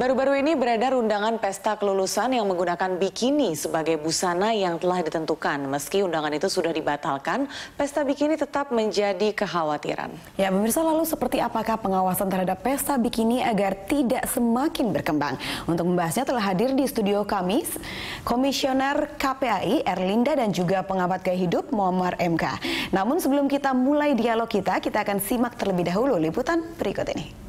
Baru-baru ini beredar undangan pesta kelulusan yang menggunakan bikini sebagai busana yang telah ditentukan. Meski undangan itu sudah dibatalkan, pesta bikini tetap menjadi kekhawatiran. Ya, pemirsa, lalu seperti apakah pengawasan terhadap pesta bikini agar tidak semakin berkembang? Untuk membahasnya telah hadir di studio kami Komisioner KPAI Erlinda dan juga pengamat gaya hidup Muammar MK. Namun sebelum kita mulai dialog kita akan simak terlebih dahulu liputan berikut ini.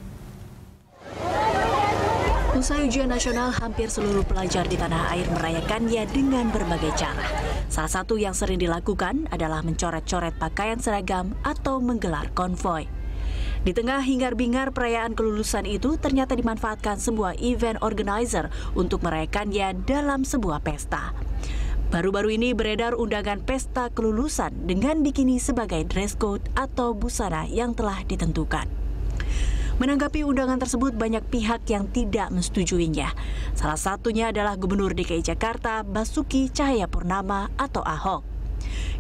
Usai ujian nasional, hampir seluruh pelajar di tanah air merayakannya dengan berbagai cara. Salah satu yang sering dilakukan adalah mencoret-coret pakaian seragam atau menggelar konvoi. Di tengah hingar-bingar perayaan kelulusan itu, ternyata dimanfaatkan sebuah event organizer untuk merayakannya dalam sebuah pesta. Baru-baru ini beredar undangan pesta kelulusan dengan bikini sebagai dress code atau busana yang telah ditentukan. Menanggapi undangan tersebut, banyak pihak yang tidak menyetujui-nya. Salah satunya adalah Gubernur DKI Jakarta Basuki Cahayapurnama atau Ahok.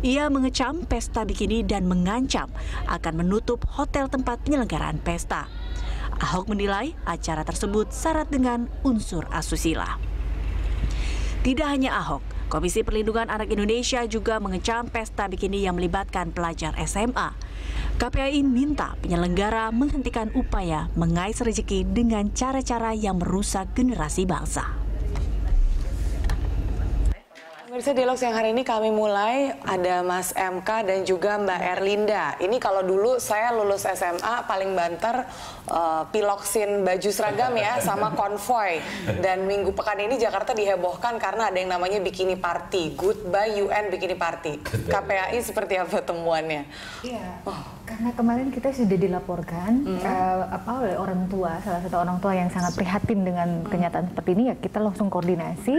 Ia mengecam pesta bikini dan mengancam akan menutup hotel tempat penyelenggaraan pesta. Ahok menilai acara tersebut syarat dengan unsur asusila. Tidak hanya Ahok, Komisi Perlindungan Anak Indonesia juga mengecam pesta bikini yang melibatkan pelajar SMA. KPAI minta penyelenggara menghentikan upaya mengais rezeki dengan cara-cara yang merusak generasi bangsa. Pemirsa, dialog siang hari ini kami mulai ada Mas MK dan juga Mbak Erlinda. Ini kalau dulu saya lulus SMA paling banter piloksin baju seragam ya sama konvoi. Dan minggu pekan ini Jakarta dihebohkan karena ada yang namanya bikini party. Goodbye UN Bikini Party. KPAI seperti apa temuannya? Iya, karena kemarin kita sudah dilaporkan oleh orang tua, salah satu orang tua yang sangat prihatin dengan kenyataan seperti ini, ya kita langsung koordinasi.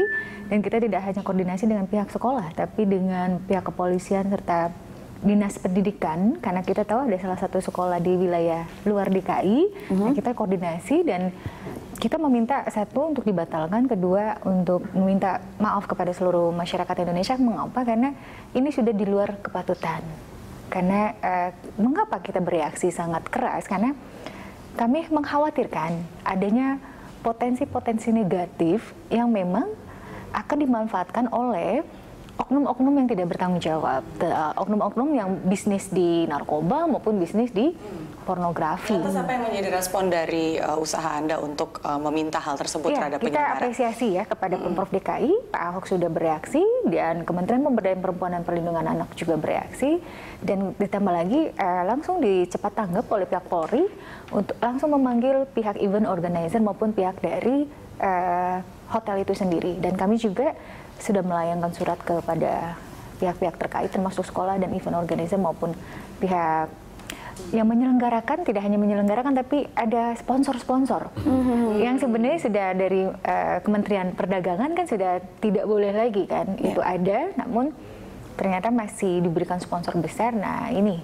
Dan kita tidak hanya koordinasi dengan pihak sekolah, tapi dengan pihak kepolisian serta dinas pendidikan, karena kita tahu ada salah satu sekolah di wilayah luar DKI. Nah, kita koordinasi dan kita meminta satu untuk dibatalkan, kedua untuk meminta maaf kepada seluruh masyarakat Indonesia. Mengapa? Karena ini sudah di luar kepatutan. Karena mengapa kita bereaksi sangat keras? Karena kami mengkhawatirkan adanya potensi-potensi negatif yang memang akan dimanfaatkan oleh oknum-oknum yang tidak bertanggung jawab, oknum-oknum yang bisnis di narkoba maupun bisnis di pornografi. Lantas apa yang menjadi respon dari usaha Anda untuk meminta hal tersebut terhadap penyelenggara? Kita apresiasi ya kepada Pemprov DKI, Pak Ahok sudah bereaksi dan Kementerian Pemberdayaan Perempuan dan Perlindungan Anak juga bereaksi, dan ditambah lagi langsung cepat tanggap oleh pihak Polri untuk langsung memanggil pihak event organizer maupun pihak dari hotel itu sendiri. Dan kami juga sudah melayangkan surat kepada pihak-pihak terkait termasuk sekolah dan event organizer maupun pihak yang menyelenggarakan, tidak hanya menyelenggarakan tapi ada sponsor-sponsor yang sebenarnya sudah dari Kementerian Perdagangan kan sudah tidak boleh lagi kan, itu ada, namun ternyata masih diberikan sponsor besar. Nah ini,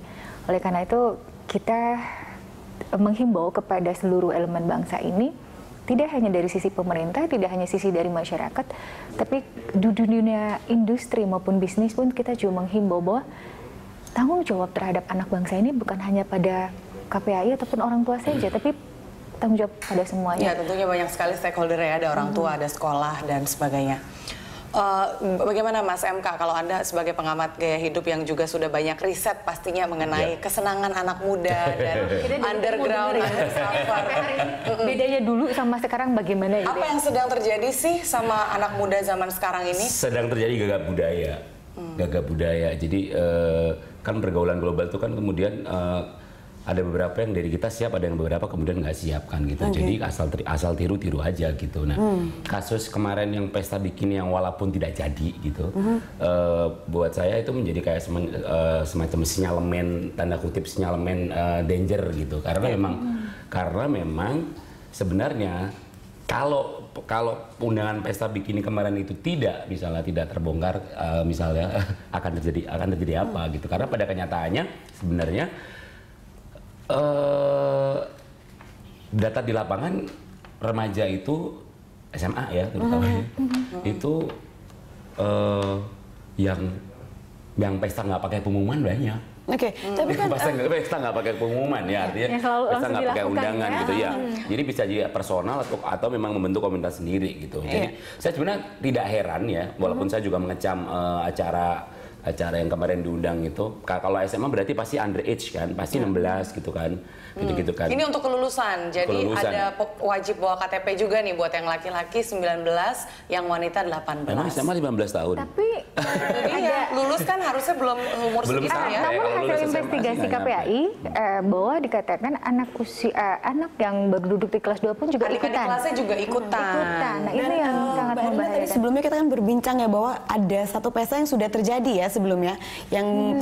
oleh karena itu kita menghimbau kepada seluruh elemen bangsa ini, tidak hanya dari sisi pemerintah, tidak hanya sisi dari masyarakat, tapi di dunia industri maupun bisnis pun kita juga menghimbau bahwa tanggung jawab terhadap anak bangsa ini bukan hanya pada KPAI ataupun orang tua saja, tapi tanggung jawab pada semuanya. Ya, tentunya banyak sekali stakeholder ya, ada orang tua, ada sekolah, dan sebagainya. Bagaimana Mas MK, kalau Anda sebagai pengamat gaya hidup yang juga sudah banyak riset pastinya mengenai kesenangan anak muda dan underground, undercover. Bedanya dulu sama sekarang bagaimana? Apa yang sedang terjadi sih sama anak muda zaman sekarang ini? Sedang terjadi gagap budaya. Gagap budaya. Jadi kan pergaulan global itu kan kemudian ada beberapa yang dari kita siap, ada yang beberapa kemudian nggak siap kan gitu. Jadi asal tiru-tiru aja gitu. Nah, kasus kemarin yang pesta bikini yang walaupun tidak jadi gitu, buat saya itu menjadi kayak semacam sinyalemen, tanda kutip sinyalemen danger gitu. Karena memang sebenarnya kalau undangan pesta bikini kemarin itu tidak terbongkar, misalnya akan terjadi apa gitu. Karena pada kenyataannya sebenarnya data di lapangan remaja itu SMA ya terutama itu yang pesta nggak pakai pengumuman banyak. Oke, tapi kan pesta nggak pakai pengumuman ya, artinya pesta nggak pakai undangan gitu ya. Jadi bisa jadi personal atau memang membentuk komunitas sendiri gitu. Jadi saya sebenarnya tidak heran ya, walaupun saya juga mengecam acara yang kemarin diundang itu. Kalau SMA berarti pasti underage kan, pasti 16 gitu kan. Gitu-gitu kan. Ini untuk kelulusan. Jadi ada wajib bawa KTP juga nih buat yang laki-laki 19, yang wanita 18. Memang SMA 15 tahun. Tapi iya, lulus kan harusnya belum umur segitu ya. Namun hasil investigasi KPAI bahwa dikatakan anak yang baru duduk di kelas 2 pun juga Adik-adik ikutan. kelasnya juga ikutan. Nah, ini yang sangat Mbak Erlina, tadi membahayakan. sebelumnya kita kan berbincang ya bahwa ada satu pesta yang sudah terjadi ya sebelumnya, yang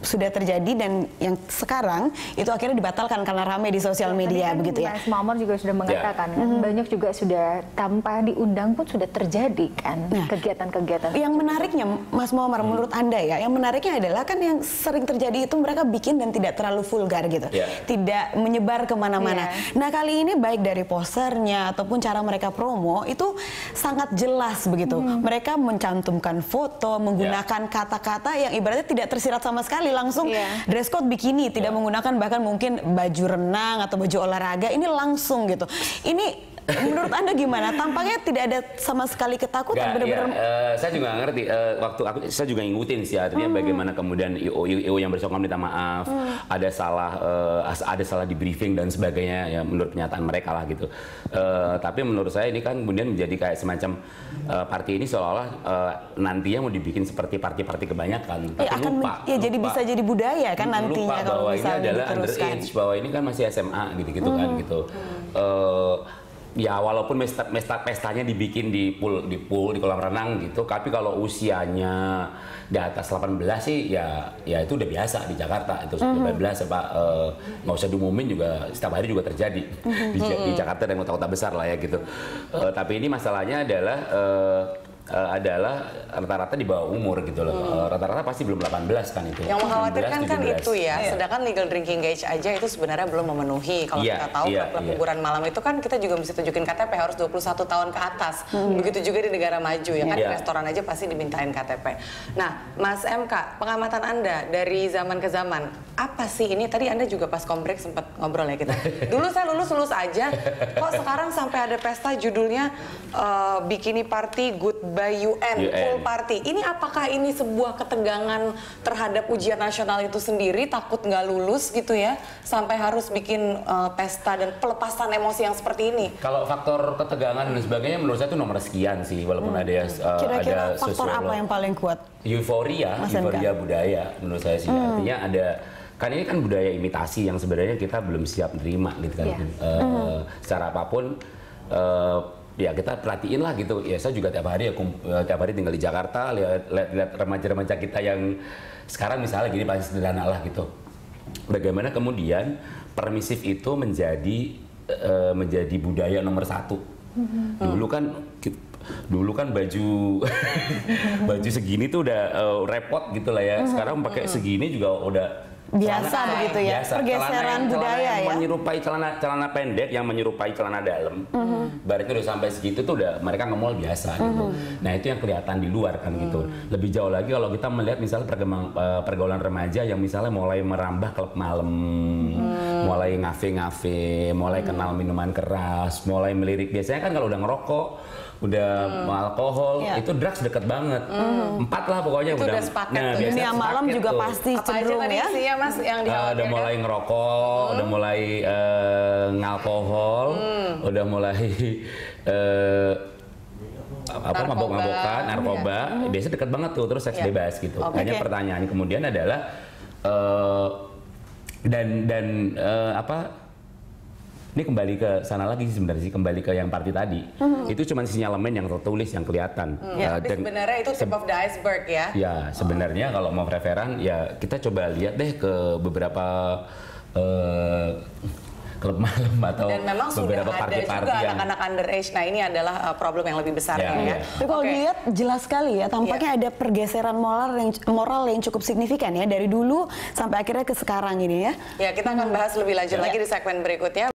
sudah terjadi dan yang sekarang itu akhirnya dibatalkan karena ramai di sosial media Tadi kan begitu ya. Mas Mamor juga sudah mengatakan kan, banyak juga sudah tanpa diundang pun sudah terjadi kan kegiatan-kegiatan. Yang menariknya Mas Muammar, menurut Anda ya, yang menariknya adalah kan yang sering terjadi itu mereka bikin dan tidak terlalu vulgar gitu, tidak menyebar kemana-mana. Nah kali ini baik dari posternya ataupun cara mereka promo itu sangat jelas begitu. Mereka mencantumkan foto, menggunakan kata-kata yang ibaratnya tidak tersirat sama sekali, langsung dress code bikini, tidak menggunakan bahkan mungkin baju renang atau baju olahraga, ini langsung gitu. Ini menurut Anda gimana? Tampaknya tidak ada sama sekali ketakutan. Saya juga nggak ngerti. Saya juga ngikutin sih, artinya bagaimana kemudian IO yang bersangkutan minta maaf, ada salah di briefing dan sebagainya ya menurut pernyataan mereka lah gitu. Tapi menurut saya ini kan kemudian menjadi kayak semacam party ini seolah-olah nantinya mau dibikin seperti party-party kebanyakan. Tapi lupa. Jadi bisa jadi budaya kan nantinya lupa kalau bahwa ini misalnya adalah diteruskan. underage, bahwa ini kan masih SMA gitu kan gitu. Ya walaupun pestanya dibikin di pool di kolam renang gitu, tapi kalau usianya di atas 18 sih ya itu udah biasa di Jakarta itu 19 nggak usah diumumin juga setiap hari juga terjadi di Jakarta dan kota-kota besar lah ya gitu. Tapi ini masalahnya adalah rata-rata di bawah umur gitu loh. Rata-rata pasti belum 18 kan itu. Yang mengkhawatirkan 16, kan itu ya, sedangkan legal drinking age aja itu sebenarnya belum memenuhi. Kalau kita tahu klub hiburan malam itu kan kita juga mesti tunjukin KTP harus 21 tahun ke atas. Begitu juga di negara maju ya kan, di restoran aja pasti dimintain KTP. Nah, Mas MK, pengamatan Anda dari zaman ke zaman, apa sih ini? Tadi Anda juga pas kombrek sempat ngobrol ya kita. Dulu saya lulus aja, kok sekarang sampai ada pesta judulnya Bikini Party Goodbye UN, full party. Ini apakah ini sebuah ketegangan terhadap ujian nasional itu sendiri, takut nggak lulus gitu ya, sampai harus bikin pesta dan pelepasan emosi yang seperti ini? Kalau faktor ketegangan dan sebagainya menurut saya itu nomor sekian sih, walaupun ada Kira-kira ada faktor apa yang paling kuat? Euforia budaya menurut saya sih. Artinya kan ini kan budaya imitasi yang sebenarnya kita belum siap menerima gitu kan. Secara apapun ya kita perhatiin lah gitu. Ya saya juga tiap hari tinggal di Jakarta, lihat remaja-remaja kita yang sekarang misalnya gini paling sederhana lah gitu. Bagaimana kemudian permisif itu menjadi budaya nomor satu. Dulu kan baju baju segini tuh udah repot gitu lah ya. Sekarang pakai segini juga udah biasa begitu ya. Pergeseran budaya ya. Menyerupai celana pendek yang menyerupai celana dalam. Baratnya udah sampai segitu tuh udah mereka nge-mall biasa gitu. Nah, itu yang kelihatan di luar kan gitu. Lebih jauh lagi kalau kita melihat misalnya pergaulan remaja yang misalnya mulai merambah klub malam, mulai ngafe-ngafe, mulai kenal minuman keras, mulai melirik. Biasanya kan kalau udah ngerokok, udah alkohol, itu drugs deket banget. 4 lah pokoknya itu udah sepaket. Nah, dunia malam juga tuh. pasti Apa cenderung aja tadi ya. Mas yang udah mulai ngerokok, udah mulai ngalkohol, udah mulai mabok-mabokan, narkoba, biasanya deket banget tuh, terus seks bebas gitu. Hanya pertanyaan kemudian adalah ini kembali ke sana lagi sebenarnya sih, kembali ke yang party tadi. Itu cuma sinyalemen yang tertulis yang kelihatan. Tapi sebenarnya itu tip of the iceberg ya. Ya, sebenarnya kalau mau preferan ya kita coba lihat deh ke beberapa klub malam atau dan memang beberapa sudah ada party-party juga yang anak-anak underage. Nah, ini adalah problem yang lebih besar ya. Tapi kalau dilihat jelas sekali ya, tampaknya ada pergeseran moral yang cukup signifikan ya dari dulu sampai akhirnya ke sekarang ini ya. Ya, kita akan bahas lebih lanjut lagi di segmen berikutnya.